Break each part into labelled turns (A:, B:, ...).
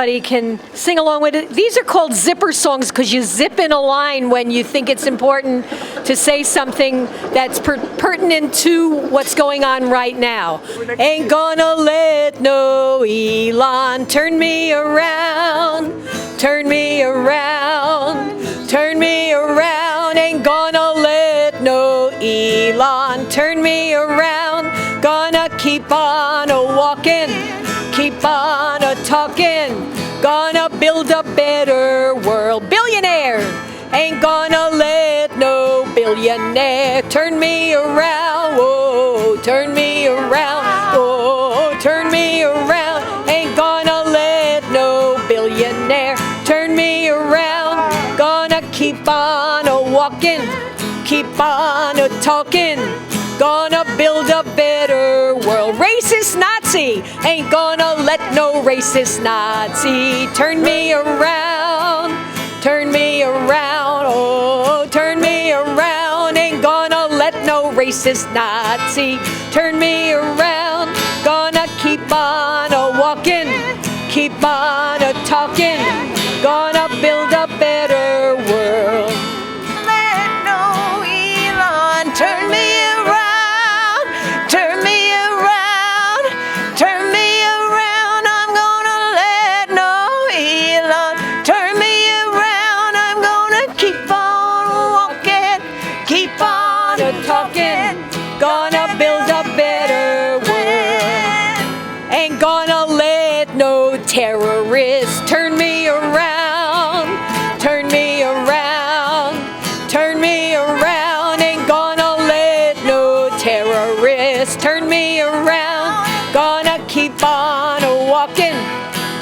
A: everybody can sing along with it. These are called zipper songs because you zip in a line when you think it's important to say something that's pertinent to what's going on right now. Ain't gonna let no Elon turn me around, turn me around, turn me around. Ain't gonna let no Elon turn me around. Gonna keep on a-walking, keep on a-talking. Gonna build a better world. Billionaire! Ain't gonna let no billionaire turn me around. Whoa, turn me around. Whoa, turn me around. Ain't gonna let no billionaire turn me around. Gonna keep on a-walking, keep on a-talking. Gonna build a better world. Racist Nazi! Ain't gonna let no racist Nazi turn me around. Turn me around, oh, turn me around. Ain't gonna let no racist Nazi turn me around. Gonna keep on a-walking, keep on a-talking. Gonna build a better world.
B: Let no Elon turn me around, turn me around, turn me around. I'm gonna let no Elon turn me around. I'm gonna keep on walking, keep on talking.
A: Gonna build a better world. Ain't gonna let no terrorists turn me around, turn me around, turn me around. Ain't gonna let no terrorists turn me around. Gonna keep on a-walking,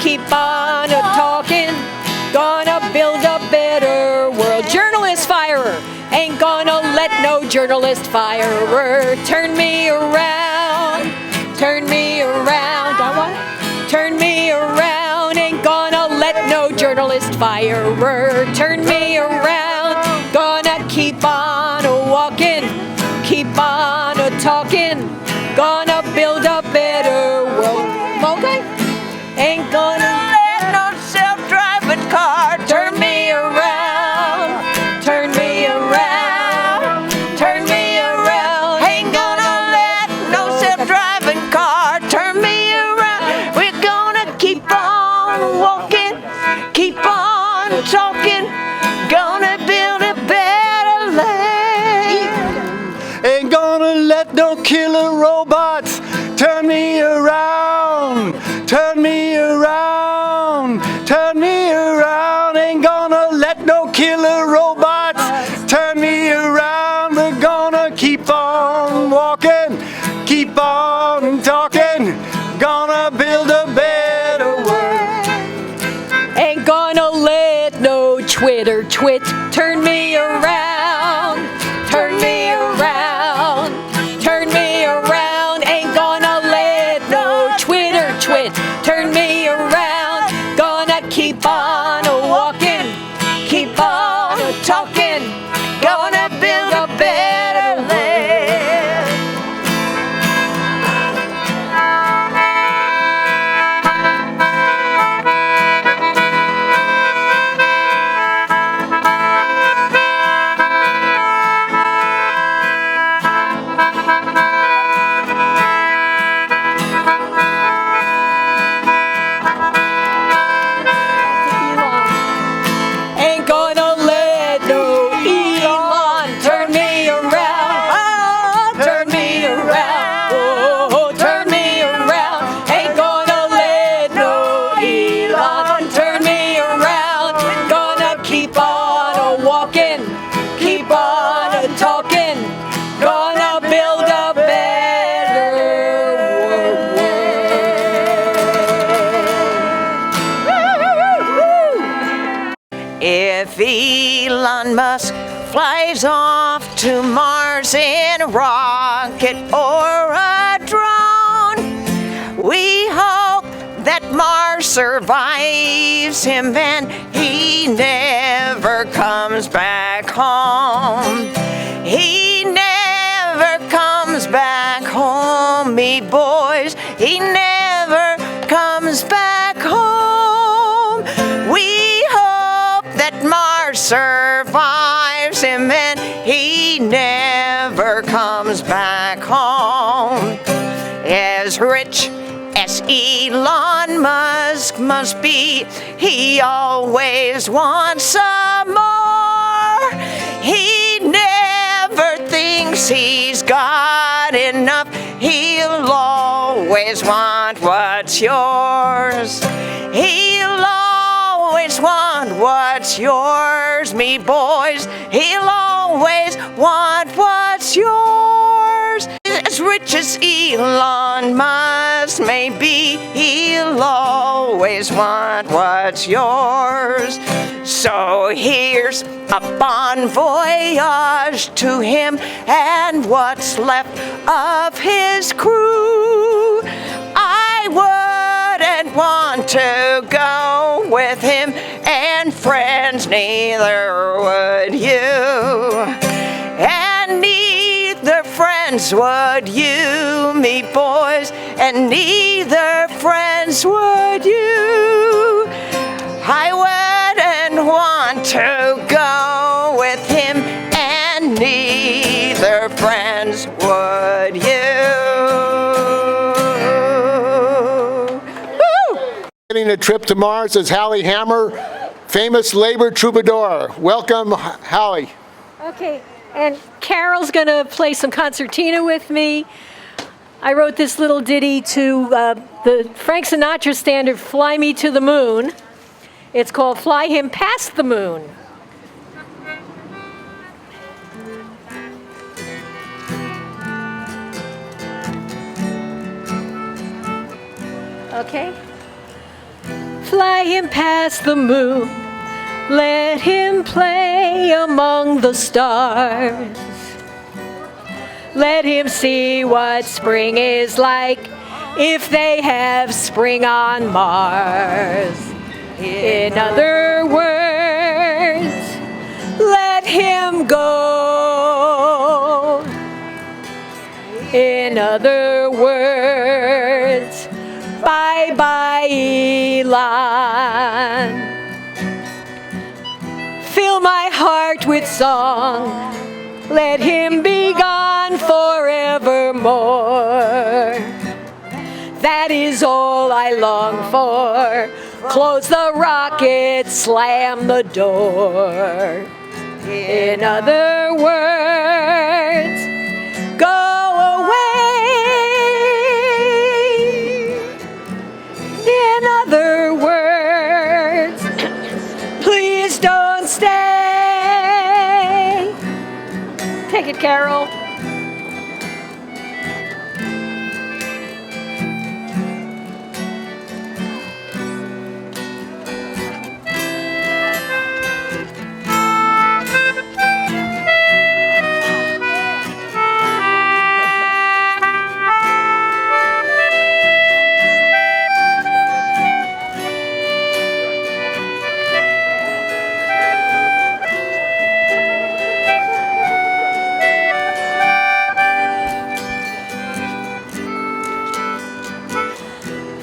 A: keep on a-talking. Gonna build a better world. Journalist firer! Ain't gonna let no journalist firer turn me around, turn me around. I want turn me around. Ain't gonna let no journalist firer turn me around. Gonna keep on a-walking, keep on a-talking. Gonna build a better world. Okay? Ain't gonna
B: let no self-driving car turn me around, turn me around, turn me around. Ain't gonna let no self-driving car turn me around. We're gonna keep on walking, keep on talking. Gonna build a better land.
C: Ain't gonna let no killer robots turn me around, turn me around, turn me around. Ain't gonna let no killer robots turn me around. We're gonna keep on walking, keep on talking. Gonna build a better world.
A: Ain't gonna let no Twitter twit turn me around, turn me around, turn me around. Ain't gonna let no Twitter twit turn me around. Gonna keep on a-walking, keep on a-talking.
B: Gonna build a better land.
A: Ain't gonna let no Elon turn me around. Oh, turn me around. Oh, turn me around. Ain't gonna let no Elon turn me around. Gonna keep on a-walking, keep on a-talking. Gonna build a better world.
B: If Elon Musk flies off to Mars in a rocket or a drone, we hope that Mars survives him and he never comes back home. He never comes back home, me boys. He never comes back home. back home. As rich as Elon Musk must be, he always wants some more. He never thinks he's got enough. He'll always want what's yours. He'll always want what's yours, me boys. He'll always want what's yours. As rich as Elon Musk may be, he'll always want what's yours. So here's a bon voyage to him and what's left of his crew. I wouldn't want to go with him, and friends, neither would you. And neither friends would you, me boys, and neither friends would you. I wouldn't want to go with him, and neither friends would you. Woo!
D: Getting a trip to Mars is Hallie Hammer, famous labor troubadour. Welcome, Hallie.
A: Okay, and Carol's going to play some concertina with me. I wrote this little ditty to the Frank Sinatra standard, Fly Me to the Moon. It's called Fly Him Past the Moon. Okay? Fly him past the moon, let him play among the stars. Let him see what spring is like if they have spring on Mars. In other words, let him go. In other words, bye-bye, Elon. Fill my heart with song, let him be gone forevermore. That is all I long for. Close the rocket, slam the door. In other words, go away. In other words, please don't stay. Take it, Carol.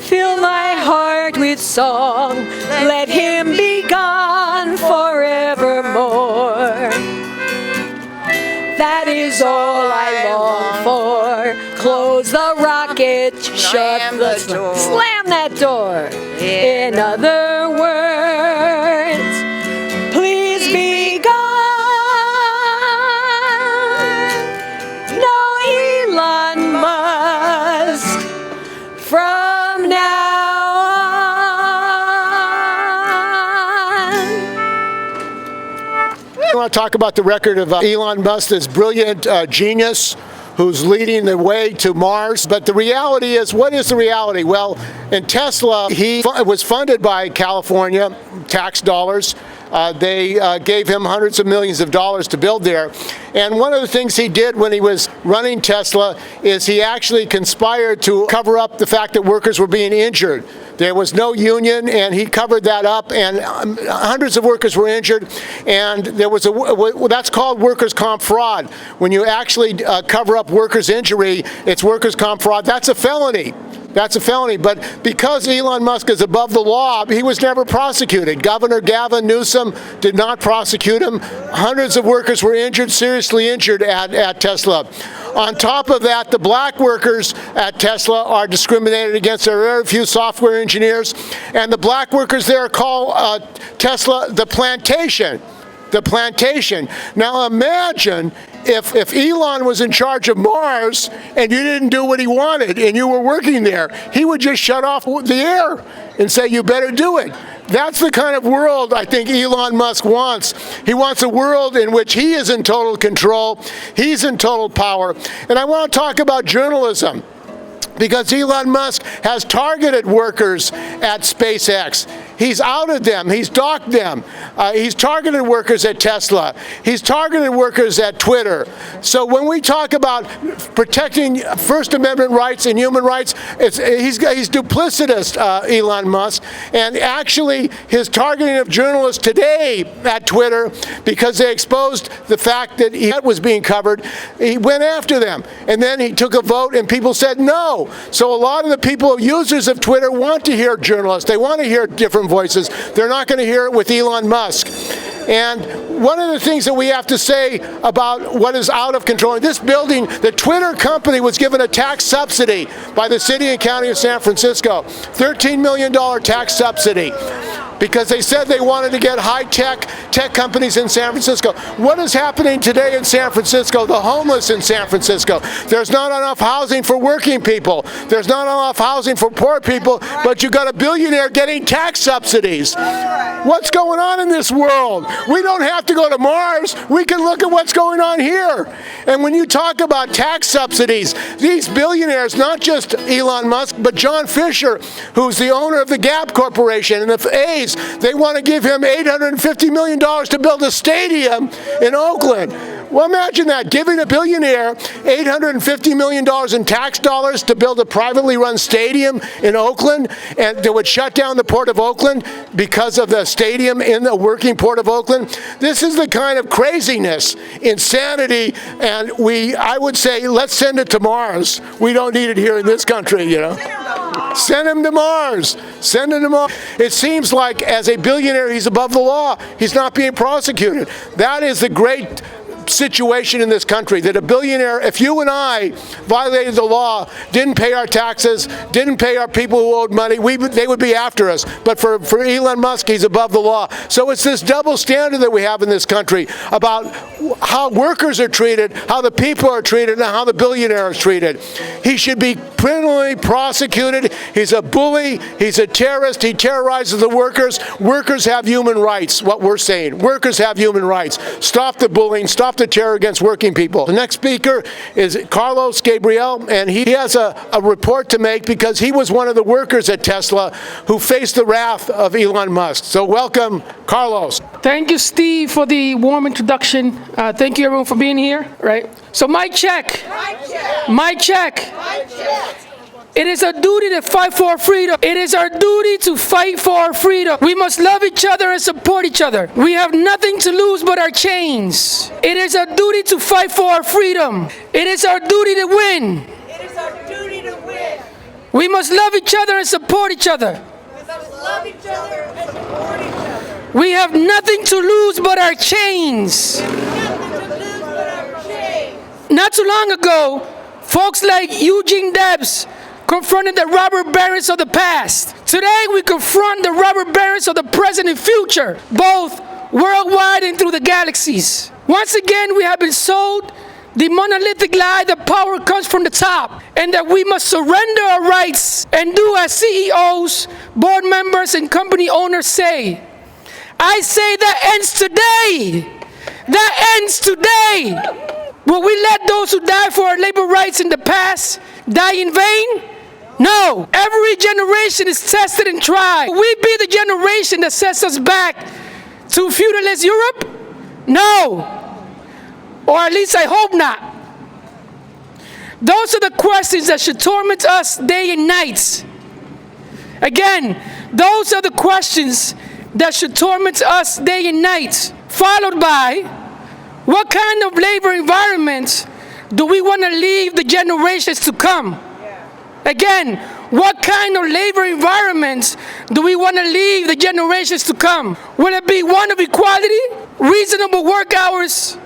A: Fill my heart with song, let him be gone forevermore. That is all I long for. Close the rocket, shut the door. Slam that door. In other words, please be gone. No Elon Musk from now on.
D: I want to talk about the record of Elon Musk, this brilliant genius who's leading the way to Mars. But the reality is, what is the reality? Well, in Tesla, he was funded by California tax dollars. They gave him hundreds of millions of dollars to build there. And one of the things he did when he was running Tesla is he actually conspired to cover up the fact that workers were being injured. There was no union, and he covered that up, and hundreds of workers were injured. And there was that's called workers' comp fraud. When you actually cover up workers' injury, it's workers' comp fraud. That's a felony. That's a felony. But because Elon Musk is above the law, he was never prosecuted. Governor Gavin Newsom did not prosecute him. Hundreds of workers were injured, seriously injured at Tesla. On top of that, the black workers at Tesla are discriminated against. There are very few software engineers. And the black workers there call Tesla the plantation. The plantation. Now imagine if Elon was in charge of Mars and you didn't do what he wanted and you were working there, he would just shut off the air and say, you better do it. That's the kind of world I think Elon Musk wants. He wants a world in which he is in total control, he's in total power. And I want to talk about journalism, because Elon Musk has targeted workers at SpaceX. He's outed them. He's docked them. He's targeted workers at Tesla. He's targeted workers at Twitter. So when we talk about protecting First Amendment rights and human rights, he's duplicitous, Elon Musk. And actually, his targeting of journalists today at Twitter, because they exposed the fact that he was being covered, he went after them. And then he took a vote and people said no. So a lot of the people, users of Twitter, want to hear journalists. They want to hear different voices. They're not going to hear it with Elon Musk. And one of the things that we have to say about what is out of control, in this building, the Twitter company was given a tax subsidy by the city and county of San Francisco, $13 million tax subsidy, because they said they wanted to get high-tech tech companies in San Francisco. What is happening today in San Francisco? The homeless in San Francisco. There's not enough housing for working people. There's not enough housing for poor people, but you got a billionaire getting tax subsidies. What's going on in this world? We don't have to go to Mars. We can look at what's going on here. And when you talk about tax subsidies, these billionaires, not just Elon Musk, but John Fisher, who's the owner of the Gap Corporation and the A's, they want to give him $850 million to build a stadium in Oakland. Well, imagine that, giving a billionaire $850 million in tax dollars to build a privately run stadium in Oakland, and that would shut down the Port of Oakland because of the stadium in the working Port of Oakland. This is the kind of craziness, insanity, and I would say, let's send it to Mars. We don't need it here in this country, you know. Send him to Mars. Send him to Mars. It seems like as a billionaire, he's above the law. He's not being prosecuted. That is the great situation in this country, that a billionaire, if you and I violated the law, didn't pay our taxes, didn't pay our people who owed money, they would be after us. But for Elon Musk, he's above the law. So it's this double standard that we have in this country about how workers are treated, how the people are treated, and how the billionaire is treated. He should be criminally prosecuted. He's a bully. He's a terrorist. He terrorizes the workers. Workers have human rights, what we're saying. Workers have human rights. Stop the bullying. Stop the terror against working people. The next speaker is Carlos Gabriel, and he has a report to make because he was one of the workers at Tesla who faced the wrath of Elon Musk. So welcome, Carlos.
E: Thank you, Steve, for the warm introduction. Thank you, everyone, for being here. Right. So, mic check. Mic check. It is our duty to fight for our freedom. It is our duty to fight for our freedom. We must love each other and support each other. We have nothing to lose but our chains. It is our duty to fight for our freedom. It is our duty to win.
B: It is our duty to win.
E: We must love each other and support each other.
B: We must love each other and support each other.
E: We have nothing to lose but our chains.
B: Nothing to lose but our chains.
E: Not too long ago, folks like Eugene Debs confronted the robber barons of the past. Today, we confront the robber barons of the present and future, both worldwide and through the galaxies. Once again, we have been sold the monolithic lie that power comes from the top and that we must surrender our rights and do as CEOs, board members, and company owners say. I say that ends today. That ends today. Will we let those who died for our labor rights in the past die in vain? No. Every generation is tested and tried. Will we be the generation that sets us back to feudalist Europe? No. Or at least I hope not. Those are the questions that should torment us day and night. Again, those are the questions that should torment us day and night. Followed by, what kind of labor environment do we want to leave the generations to come? Again, What kind of labor environments do we want to leave the generations to come? Will it be one of equality, reasonable work hours,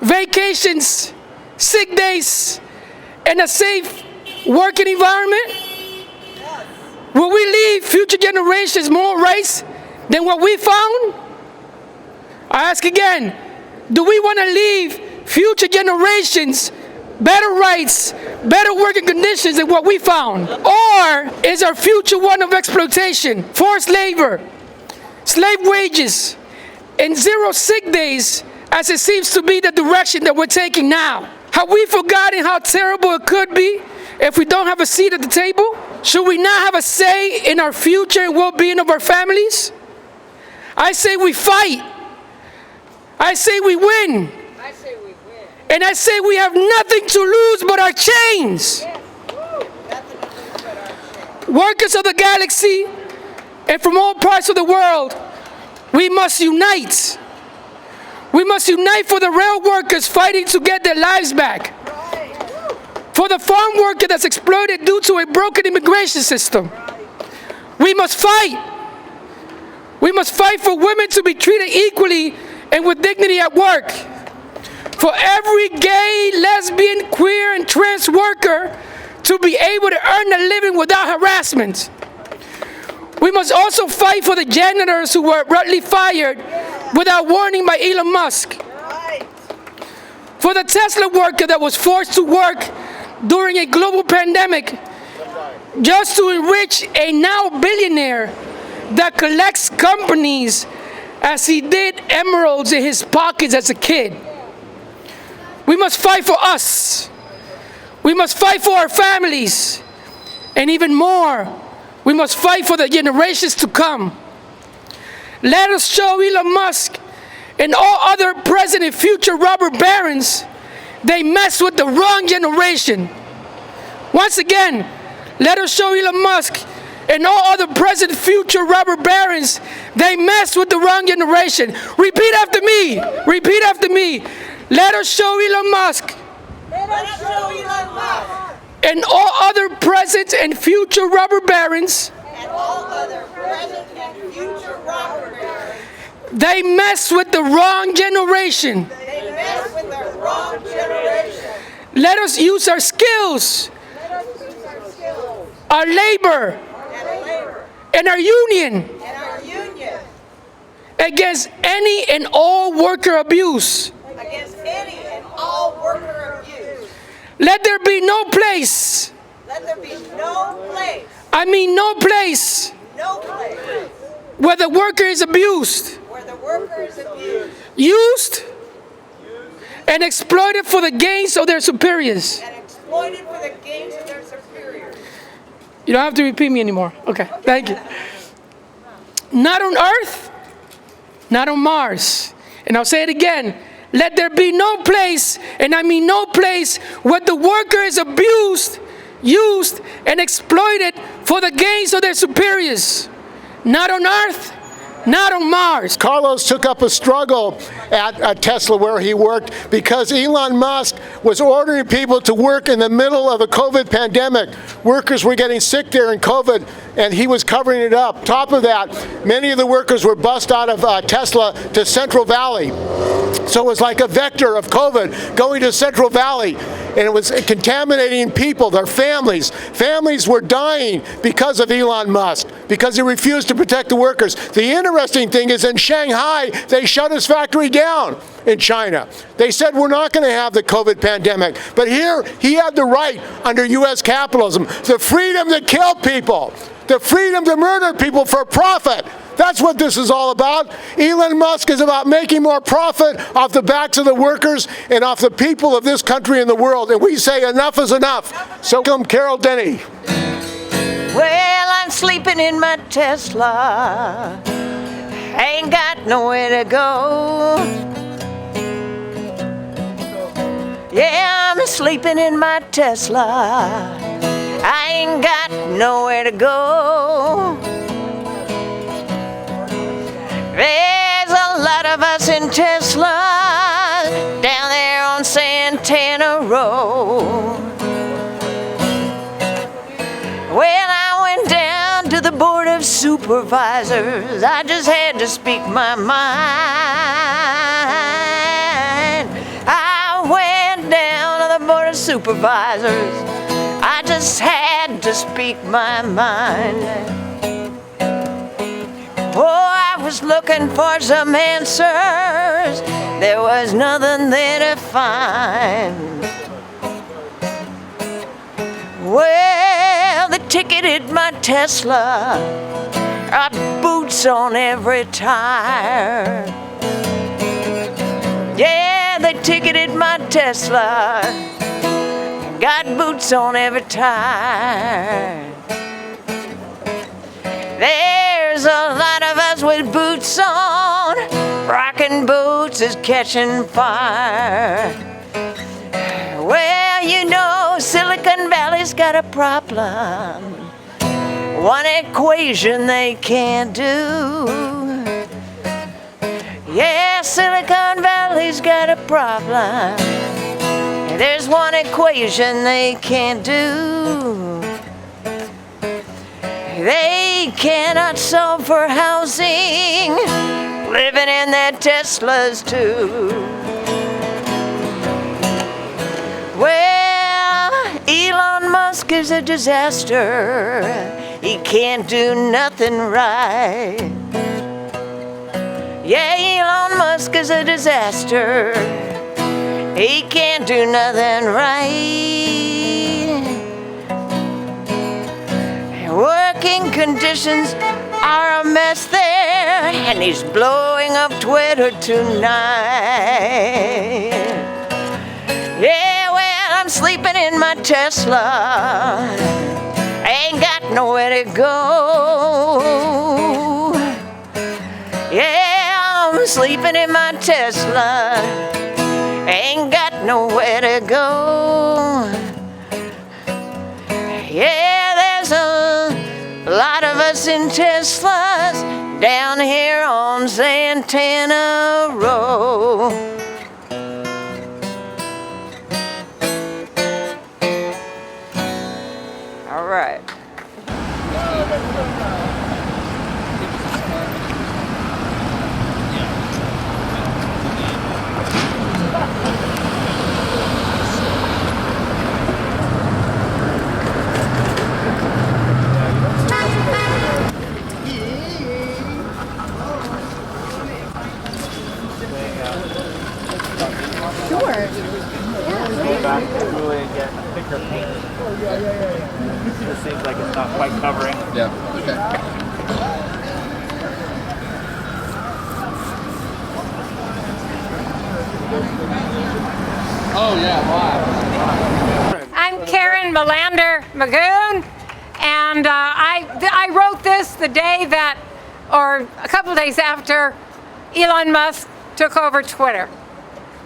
E: vacations, sick days, and a safe working environment? Will we leave future generations more rights than what we found? I ask again, do we want to leave future generations better rights, better working conditions than what we found? Or is our future one of exploitation, forced labor, slave wages, and 0 sick days, as it seems to be the direction that we're taking now? Have we forgotten how terrible it could be if we don't have a seat at the table? Should we not have a say in our future and well-being of our families? I say we fight. I say we win. And I say we have nothing to lose but our chains. Workers of the galaxy and from all parts of the world, we must unite. We must unite for the rail workers fighting to get their lives back. For the farm worker that's exploited due to a broken immigration system. We must fight. We must fight for women to be treated equally and with dignity at work. For every gay, lesbian, queer, and trans worker to be able to earn a living without harassment. We must also fight for the janitors who were abruptly fired without warning by Elon Musk. For the Tesla worker that was forced to work during a global pandemic just to enrich a now billionaire that collects companies as he did emeralds in his pockets as a kid. We must fight for us. We must fight for our families. And even more, we must fight for the generations to come. Let us show Elon Musk and all other present and future robber barons they mess with the wrong generation. Once again, let us show Elon Musk and all other present and future robber barons they mess with the wrong generation. Repeat after me. Repeat after me. Let us show Elon Musk.
B: Let us show Elon Musk.
E: And all other present and future robber barons.
B: And all other present and future robber barons.
E: They mess with the wrong generation.
B: They mess with the wrong generation.
E: Let us use our skills,
B: Let us use our skills
E: our labor, and our union
B: and our union
E: against any and all worker abuse.
B: against any and all worker abuse.
E: Let there be no place,
B: Let there be no place,
E: no place where the worker is abused,
B: where the worker is abused
E: used, and exploited for the gains of their superiors.
B: and exploited for the gains of their superiors.
E: You don't have to repeat me anymore. Okay, thank you. Not on Earth, not on Mars. And I'll say it again. Let there be no place, and I mean no place, where the worker is abused, used, and exploited for the gains of their superiors. Not on Earth, not on Mars.
D: Carlos took up a struggle at Tesla where he worked because Elon Musk was ordering people to work in the middle of a COVID pandemic. Workers were getting sick there in COVID, and he was covering it up. Top of that, many of the workers were bussed out of Tesla to Central Valley. So it was like a vector of COVID going to Central Valley, and it was contaminating people, their families. Families were dying because of Elon Musk, because he refused to protect the workers. The interesting thing is in Shanghai, they shut his factory down in China. They said we're not going to have the COVID pandemic. But here, he had the right under U.S. capitalism, the freedom to kill people, the freedom to murder people for profit. That's what this is all about. Elon Musk is about making more profit off the backs of the workers and off the people of this country and the world. And we say enough is enough. So come Carol Denny.
B: Well, I'm sleeping in my Tesla. Ain't got nowhere to go. Yeah, I'm sleeping in my Tesla. I ain't got nowhere to go. There's a lot of us in Tesla down there on Santana Road. Well, I supervisors. I just had to speak my mind. I went down to the board of supervisors. I just had to speak my mind. Oh, I was looking for some answers. There was nothing there to find. Well, they ticketed my Tesla. Got boots on every tire. Yeah, they ticketed my Tesla. Got boots on every tire. There's a lot of us with boots on. Rocking boots is catching fire. Well, you know, Silicon Valley's got a problem. One equation they can't do. Yeah, Silicon Valley's got a problem. There's one equation they can't do. They cannot solve for housing, living in their Teslas too. Well, Elon Musk is a disaster. He can't do nothing right. Yeah, Elon Musk is a disaster. He can't do nothing right. Working conditions are a mess there, and he's blowing up Twitter tonight. Yeah, well, I'm sleeping in my Tesla. Ain't got nowhere to go. Yeah, I'm sleeping in my Tesla. Ain't got nowhere to go. Yeah, there's a lot of us in Teslas down here on Santana Row. All right.
F: Back really and get thicker paint. This seems like it's not quite covering.
G: Yeah, okay. Oh yeah, wow.
A: I'm Karen Melander Magoon, and I wrote this the day that, or a couple of days after, Elon Musk took over Twitter.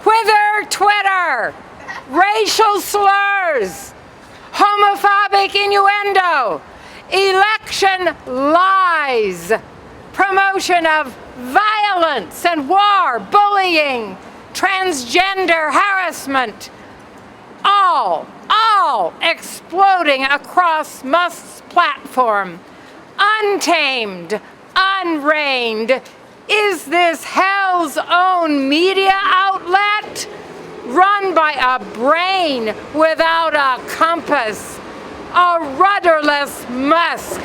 A: Whither Twitter? Racial slurs, homophobic innuendo, election lies, promotion of violence and war, bullying, transgender harassment, all exploding across Musk's platform. Untamed, unreined, is this hell's own media outlet? Run by a brain without a compass, a rudderless Musk.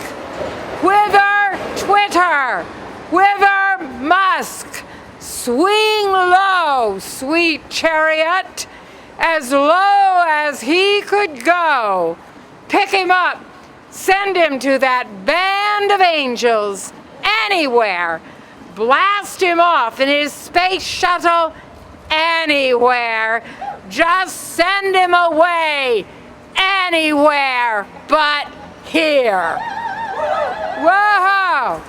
A: Whither Twitter, whither Musk, swing low, sweet chariot, as low as he could go. Pick him up, send him to that band of angels, anywhere. Blast him off in his space shuttle, anywhere. Just send him away, anywhere but here. Whoa!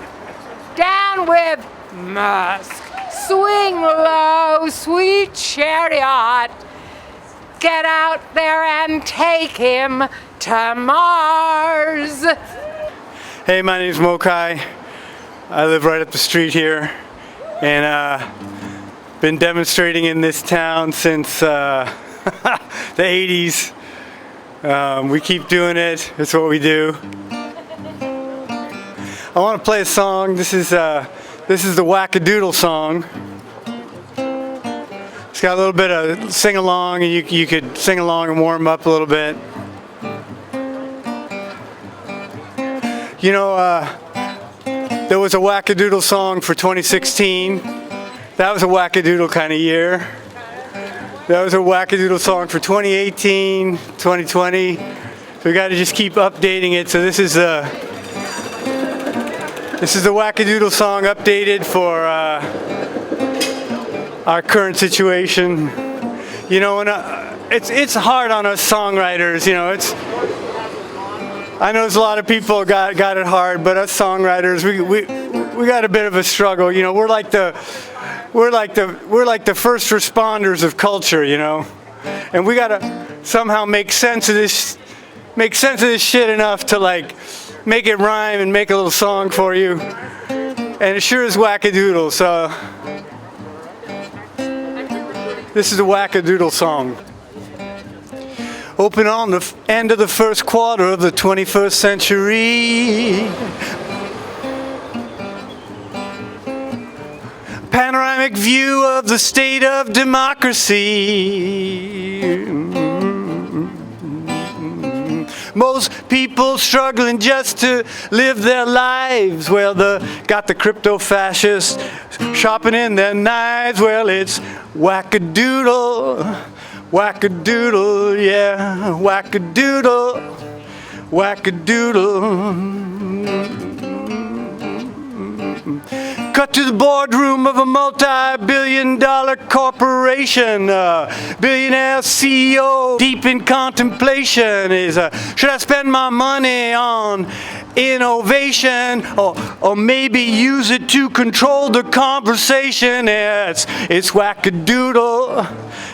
A: Down with Musk. Swing low, sweet chariot. Get out there and take him to Mars.
C: Hey, my name's Mokai. I live right up the street here, and been demonstrating in this town since the 80s. We keep doing it. It's what we do. I want to play a song. This is the Wackadoodle song. It's got a little bit of sing-along, and you could sing along and warm up a little bit. You know, there was a Wackadoodle song for 2016. That was a Wackadoodle kind of year. There was a Wackadoodle song for 2018, 2020. We got to just keep updating it. So this is the Wackadoodle song updated for our current situation. You know, and it's hard on us songwriters. You know, I know there's a lot of people got it hard, but us songwriters, we got a bit of a struggle. You know, we're like the first responders of culture. You know, and we gotta somehow make sense of this shit enough to like make it rhyme and make a little song for you. And it sure is Wackadoodle. So this is a Wackadoodle song. Open on the end of the first quarter of the 21st century. Panoramic view of the state of democracy. Most people struggling just to live their lives. Well, got the crypto fascists sharpening their knives. Well, it's Wackadoodle. Wackadoodle, yeah, Wackadoodle, Wackadoodle. Cut to the boardroom of a multi-billion-dollar corporation. Billionaire CEO, deep in contemplation, is should I spend my money on innovation, or maybe use it to control the conversation? Yeah, it's Wackadoodle.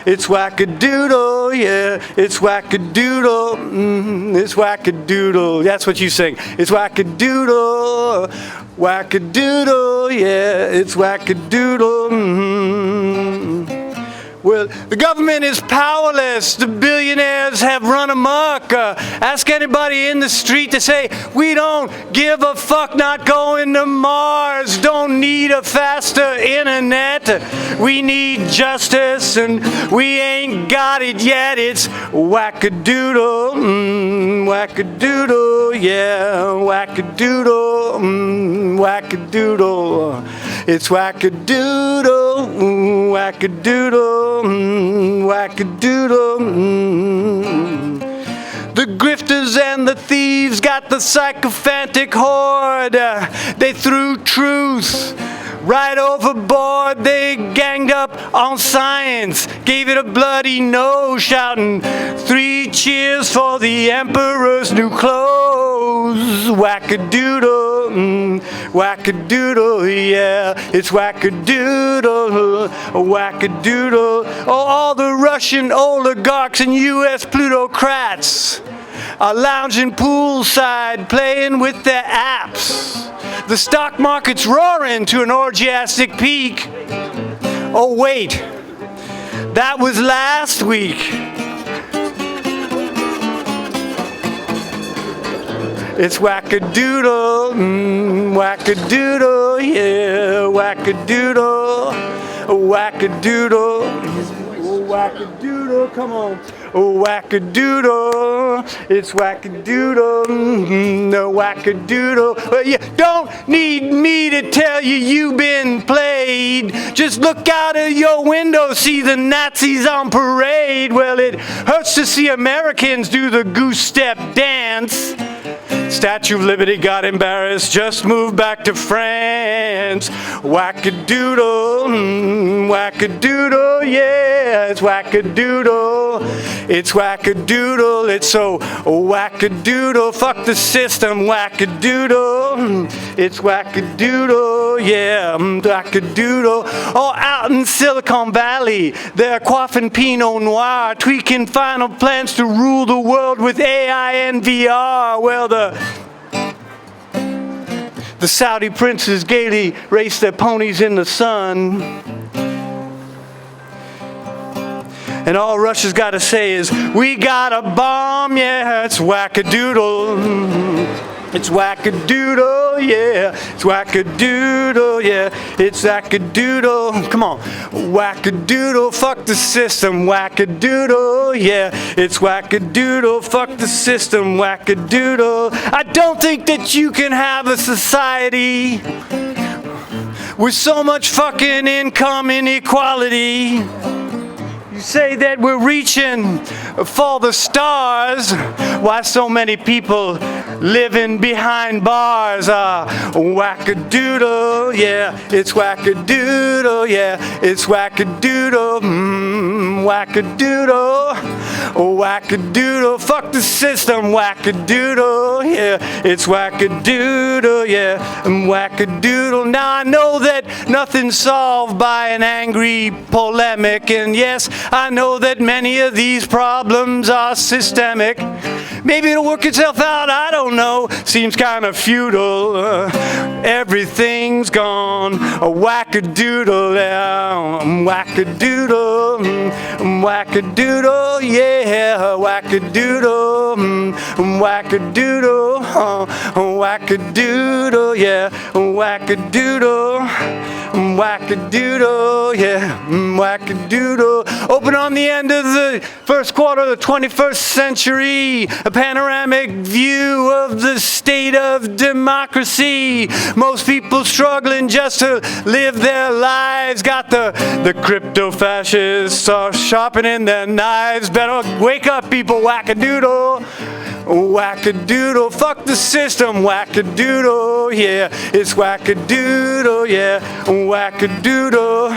C: It's Wackadoodle, yeah, it's Wackadoodle, it's Wackadoodle. That's what you sing. It's Wackadoodle, Wackadoodle, yeah, it's Wackadoodle. Well, the government is powerless. The billionaires have run amok. Ask anybody in the street to say, we don't give a fuck, not going to Mars. Don't need a faster internet. We need justice, and we ain't got it yet. It's Wackadoodle, Wackadoodle, yeah, Wackadoodle, Wackadoodle. It's Wackadoodle, Wackadoodle, Wackadoodle. The grifters and the thieves got the sycophantic horde. They threw truth right overboard. They ganged up on science, gave it a bloody no, shouting 3 cheers for the emperor's new clothes. Wackadoodle, Wackadoodle, yeah, it's Wackadoodle, Wackadoodle. Oh, all the Russian oligarchs and U.S. plutocrats are lounging poolside, playing with their apps. The stock market's roaring to an orgiastic peak. Oh wait, that was last week. It's Wackadoodle, Wackadoodle, yeah, Wackadoodle, Wackadoodle, Wackadoodle, come on. Wackadoodle, it's Wackadoodle, no Wackadoodle. Well, you don't need me to tell you you've been played. Just look out of your window, see the Nazis on parade. Well, it hurts to see Americans do the goose step dance. Statue of Liberty got embarrassed, just moved back to France. Wackadoodle, Wackadoodle, yeah, it's Wackadoodle. It's Wackadoodle, it's so Wackadoodle. Fuck the system, Wackadoodle. It's Wackadoodle, yeah, Wackadoodle. Oh, out in Silicon Valley, they're quaffing Pinot Noir, tweaking final plans to rule the world with AI and VR. Well, the Saudi princes gaily race their ponies in the sun. And all Russia's got to say is, we got a bomb, yeah, it's Wackadoodle. It's wackadoodle, yeah. It's wackadoodle, yeah. It's wackadoodle. Come on. Wackadoodle, fuck the system. Wackadoodle, yeah. It's wackadoodle, fuck the system. Wackadoodle. I don't think that you can have a society with so much fucking income inequality. You say that we're reaching for the stars. Why so many people living behind bars? Wackadoodle, yeah. It's wackadoodle, yeah. It's wackadoodle, wackadoodle. Wackadoodle, fuck the system. Wackadoodle, yeah. It's wackadoodle, yeah. Wackadoodle. Now I know that nothing's solved by an angry polemic, and yes, I know that many of these problems are systemic. Maybe it'll work itself out, I don't know. Seems kind of futile. Everything's gone wackadoodle now. Wackadoodle, wackadoodle, yeah. Wackadoodle, wackadoodle, wackadoodle, yeah. Wackadoodle, wackadoodle, yeah. Wackadoodle. Open on the end of the first quarter of the 21st century, a panoramic view of the state of democracy. Most people struggling just to live their lives. Got the crypto fascists are sharpening their knives. Better wake up, people. Wackadoodle. Wackadoodle, fuck the system. Wackadoodle, yeah. It's wackadoodle, yeah. Wackadoodle,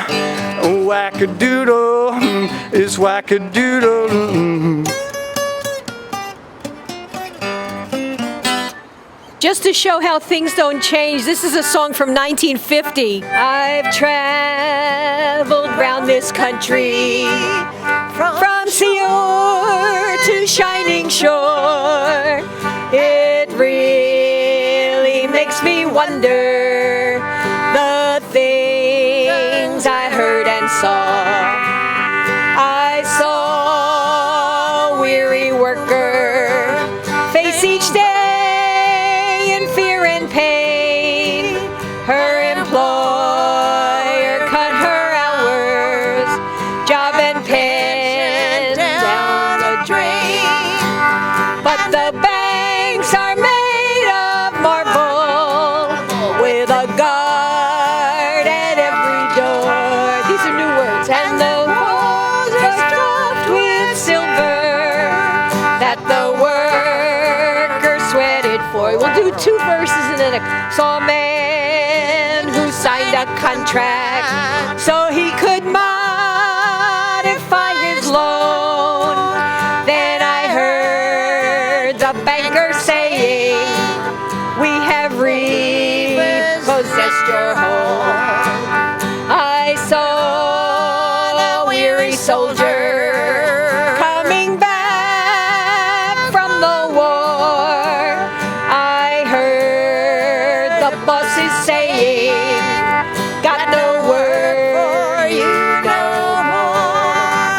C: wackadoodle. It's wackadoodle.
A: Just to show how things don't change, this is a song from 1950. I've traveled round this country, from Seoul to Shining Shore. It really makes me wonder the things I heard and saw. I saw a weary worker face each day pain. Her employer cut her hours, job and pen down the drain. But the banks are made of marble, with a guard at every door. These are new words. And the walls are stuffed with silver that the worker sweated for. We'll do two verses. Saw a man who signed a contract so he could modify his loan. Then I heard the banker saying, we have repossessed your home. I saw a weary soldier coming back from the war. I heard the bosses saying, got no word for you no more.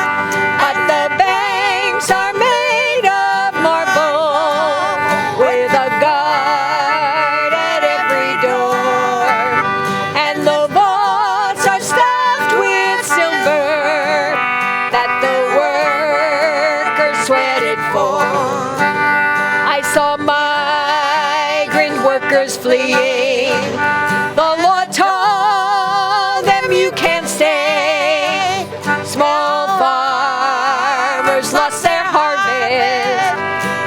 A: But the banks are made of marble, with a guard at every door. And the vaults are stuffed with silver that the workers sweated for. I saw migrant workers fleeing. The law told them you can't stay. Small farmers lost their harvest.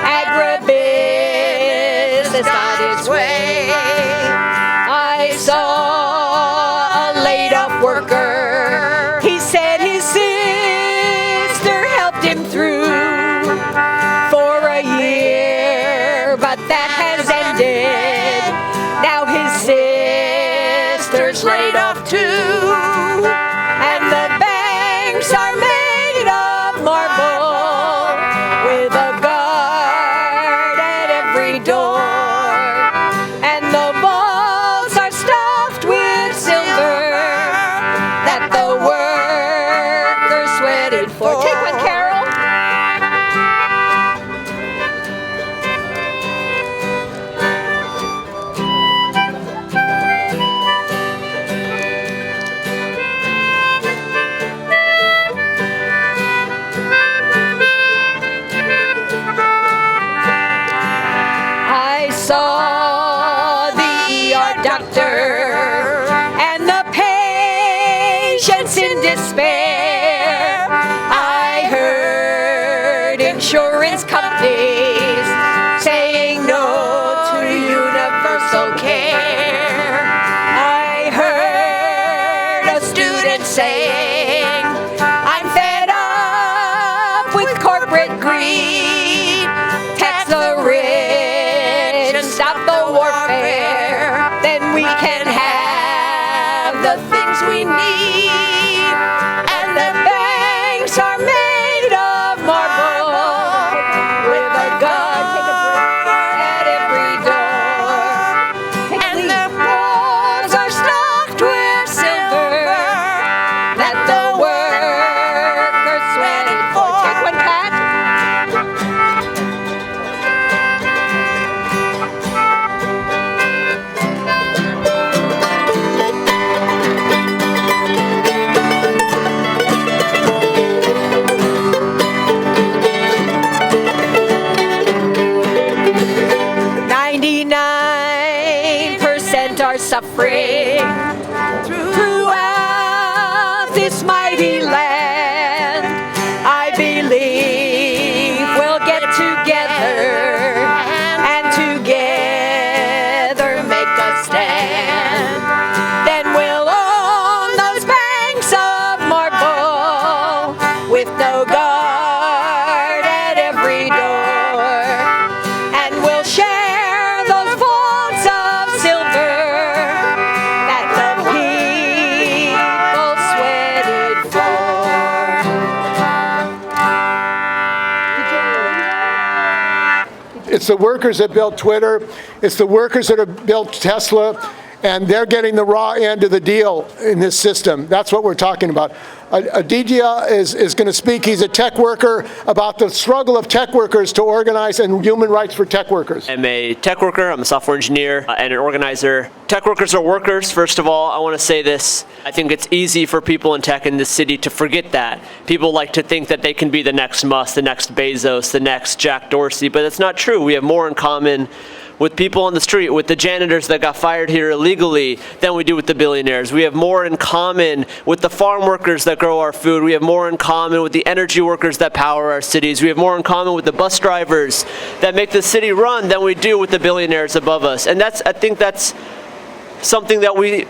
A: Agribusiness got its way. I saw a laid-off worker. He said his sister helped him through for a year, but that has ended. Now his sister's laid off too, and the banks are made of marble, with a guard at every door. And the vaults are stuffed with silver that the workers sweated for. Take one, Carol. despair. I heard insurance companies saying no to universal care. I heard a student saying, I'm fed up with corporate greed. Tax the rich and stop the warfare. Then we can have the things we need. And the banks are made of marble with a gun at every door. And the walls are stocked with silver that the workers sweated for. Take one, Pat. Are suffering throughout this mighty land. I believe we'll get together and together make a stand. Then we'll own those banks of marble with no guard at every door. And we'll share those vaults of silver
D: It's the workers that built Twitter. It's the workers that have built Tesla, and they're getting the raw end of the deal in this system. That's what we're talking about. Aditya is going to speak. He's a tech worker about the struggle of tech workers to organize and human rights for tech workers.
G: I'm a tech worker. I'm a software engineer and an organizer. Tech workers are workers, first of all. I want to say this. I think it's easy for people in tech in this city to forget that. People like to think that they can be the next Musk, the next Bezos, the next Jack Dorsey, but it's not true. We have more in common with people on the street, with the janitors that got fired here illegally, than we do with the billionaires. We have more in common with the farm workers that grow our food. We have more in common with the energy workers that power our cities. We have more in common with the bus drivers that make the city run than we do with the billionaires above us. And I think that's something that we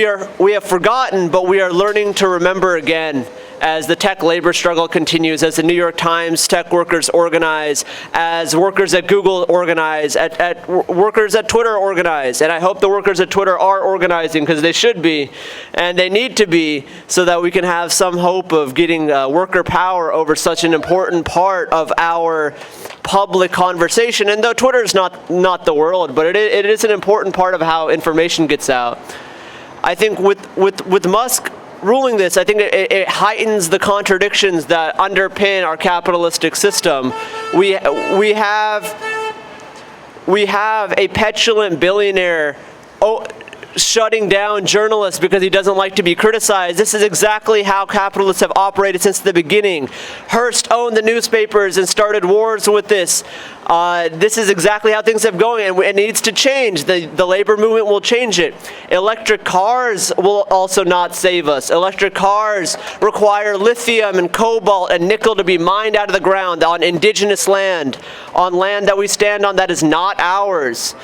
G: have forgotten, but we are learning to remember again as the tech labor struggle continues, as the New York Times tech workers organize, as workers at Google organize, workers at Twitter organize. And I hope the workers at Twitter are organizing, because they should be, and they need to be, so that we can have some hope of getting worker power over such an important part of our public conversation. And though Twitter is not the world, but it is an important part of how information gets out. I think with Musk ruling this, I think it heightens the contradictions that underpin our capitalistic system. We have a petulant billionaire shutting down journalists because he doesn't like to be criticized. This is exactly how capitalists have operated since the beginning. Hearst owned the newspapers and started wars with this. This is exactly how things have gone, and it needs to change. The labor movement will change it. Electric cars will also not save us. Electric cars require lithium and cobalt and nickel to be mined out of the ground on indigenous land, on land that we stand on that is not ours.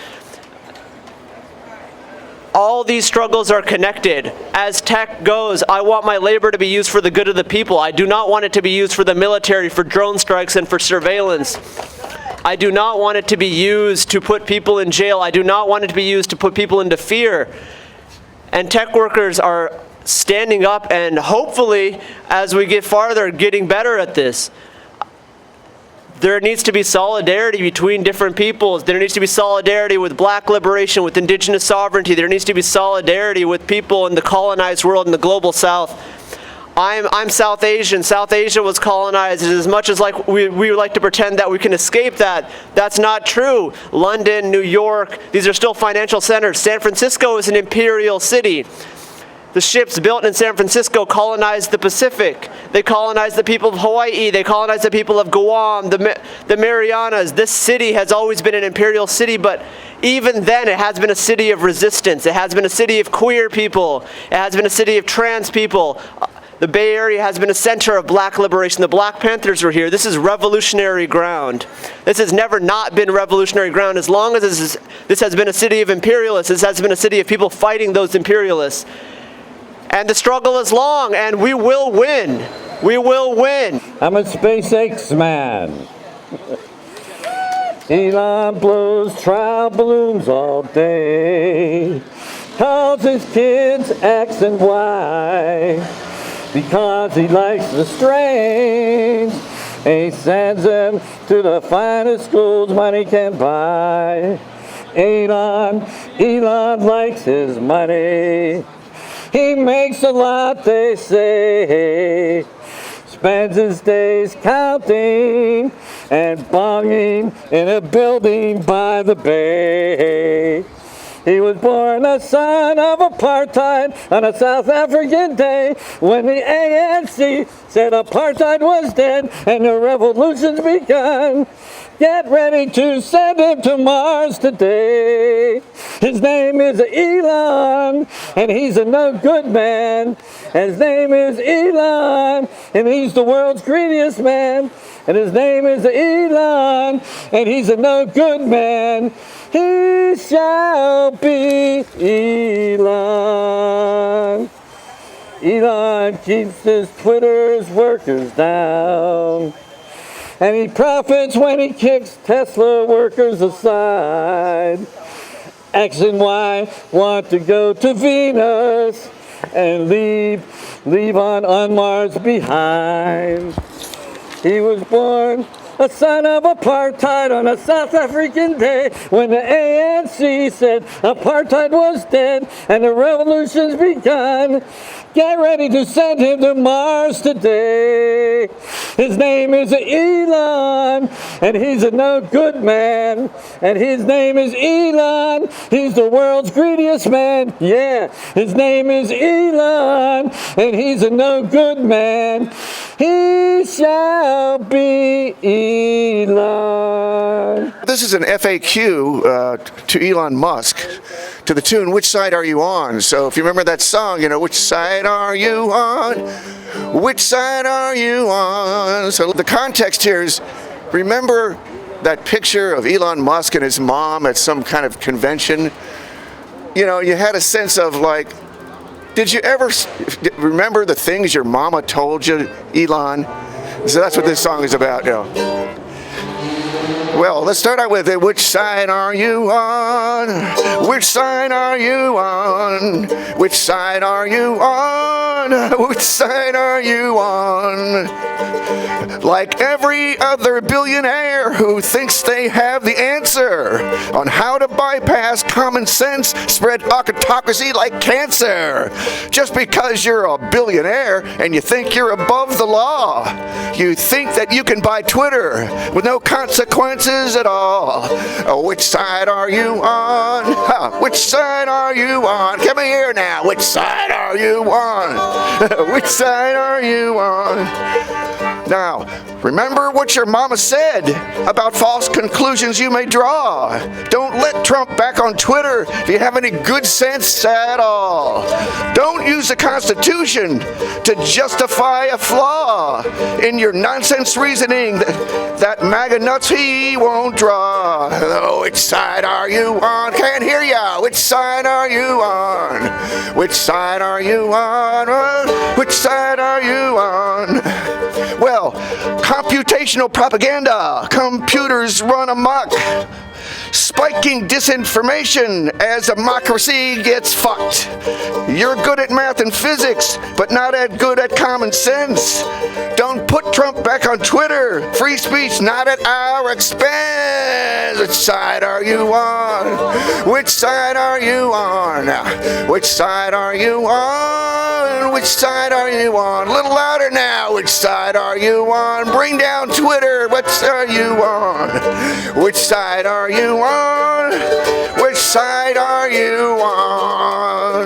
G: All these struggles are connected. As tech goes, I want my labor to be used for the good of the people. I do not want it to be used for the military, for drone strikes, and for surveillance. I do not want it to be used to put people in jail. I do not want it to be used to put people into fear. And tech workers are standing up and hopefully, as we get farther, getting better at this. There needs to be solidarity between different peoples. There needs to be solidarity with black liberation, with indigenous sovereignty. There needs to be solidarity with people in the colonized world in the global south. I'm South Asian. South Asia was colonized. As much as we would like to pretend that we can escape that, that's not true. London, New York, these are still financial centers. San Francisco is an imperial city. The ships built in San Francisco colonized the Pacific. They colonized the people of Hawaii. They colonized the people of Guam, the Marianas. This city has always been an imperial city, but even then it has been a city of resistance. It has been a city of queer people. It has been a city of trans people. The Bay Area has been a center of black liberation. The Black Panthers were here. This is revolutionary ground. This has never not been revolutionary ground. As long as this has been a city of imperialists, this has been a city of people fighting those imperialists. And the struggle is long, and we will win. We will win.
H: I'm a SpaceX man. Elon blows trial balloons all day. Calls his kids X and Y. Because he likes the strange. He sends them to the finest schools money can buy. Elon likes his money. He makes a lot, they say. Spends his days counting and bonging in a building by the bay. He was born a son of apartheid on a South African day when the ANC said apartheid was dead and the revolution's begun. Get ready to send him to Mars today. His name is Elon, and he's a no good man. His name is Elon, and he's the world's greediest man. And his name is Elon, and he's a no good man. He shall be Elon. Elon keeps his Twitter's workers down. And he profits when he kicks Tesla workers aside. X and Y want to go to Venus and leave on Mars behind. He was born a son of apartheid on a South African day when the ANC said apartheid was dead and the revolution's begun. Get ready to send him to Mars today. His name is Elon, and he's a no good man. And his name is Elon, he's the world's greediest man. Yeah, his name is Elon, and he's a no good man. He shall be Elon.
I: This is an FAQ to Elon Musk to the tune, "Which side are you on?" So if you remember that song, you know, which side are you on? Which side are you on? So the context here is, remember that picture of Elon Musk and his mom at some kind of convention? You know, you had a sense of like, did you ever remember the things your mama told you, Elon? So that's what this song is about, you know. Well, let's start out with it. Which side are you on? Which side are you on? Which side are you on? Which side are you on? Like every other billionaire who thinks they have the answer on how to bypass common sense, spread autocracy like cancer. Just because you're a billionaire and you think you're above the law, you think that you can buy Twitter with no consequences at all. Which side are you on? Which side are you on? Come here now. Which side are you on? Which side are you on? Now, remember what your mama said about false conclusions you may draw. Don't let Trump back on Twitter if you have any good sense at all. Don't use the Constitution to justify a flaw in your nonsense reasoning that MAGA nuts he won't draw. Which side are you on? Can't hear ya. Which side are you on? Which side are you on? Which side are you on? Well, computational propaganda. Computers run amok, spiking disinformation as democracy gets fucked. You're good at math and physics, but not as good at common sense. Don't put Trump back on Twitter. Free speech not at our expense. Which side are you on? Which side are you on? Which side are you on? Which side are you on? A little louder now. Which side are you on? Bring down Twitter. Which are you on? Which side are you on? Which side are you on?